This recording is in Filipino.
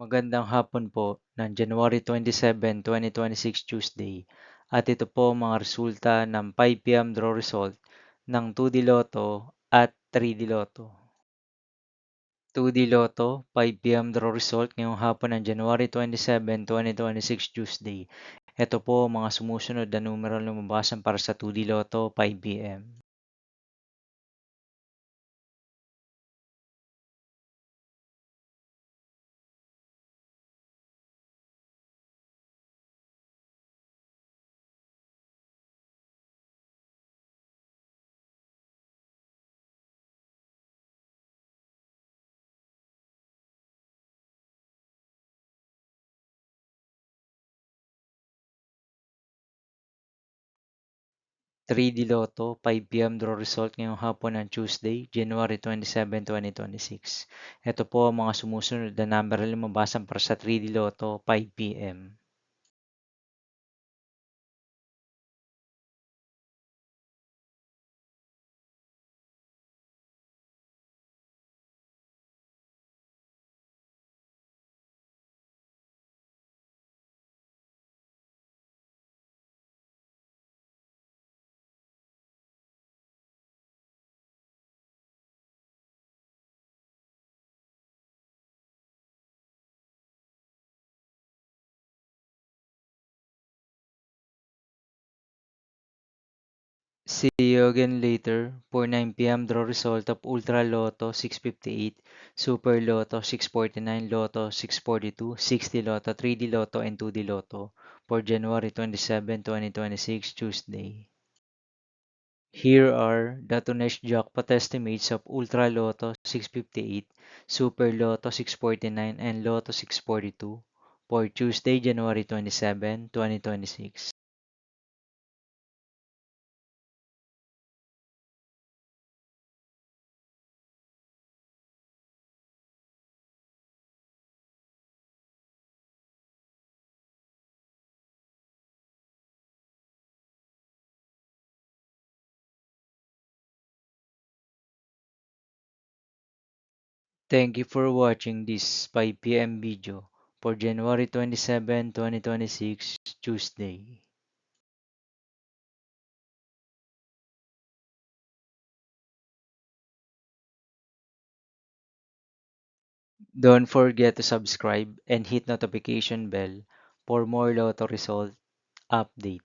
Magandang hapon po ng January 27, 2026 Tuesday at ito po ang mga resulta ng 5 PM draw result ng 2D Lotto at 3D Lotto. 2D Lotto 5 PM draw result ngayong hapon ng January 27, 2026 Tuesday. Ito po ang mga sumusunod na numero na lumabasan para sa 2D Lotto 5 PM. 3D Lotto 5 PM draw result ngayong hapon ng Tuesday, January 27, 2026. Ito po ang mga sumusunod na number na lumabasan para sa 3D Lotto 5 PM. See you again later for 9 PM draw result of Ultra Lotto 658, Super Lotto 649, Lotto 642, 60 Lotto, 3D Lotto, and 2D Lotto for January 27, 2026 Tuesday. Here are the tonnage jackpot estimates of Ultra Lotto 658, Super Lotto 649, and Lotto 642 for Tuesday, January 27, 2026. Thank you for watching this 5 PM video for January 27, 2026 Tuesday. Don't forget to subscribe and hit notification bell for more Lotto result update.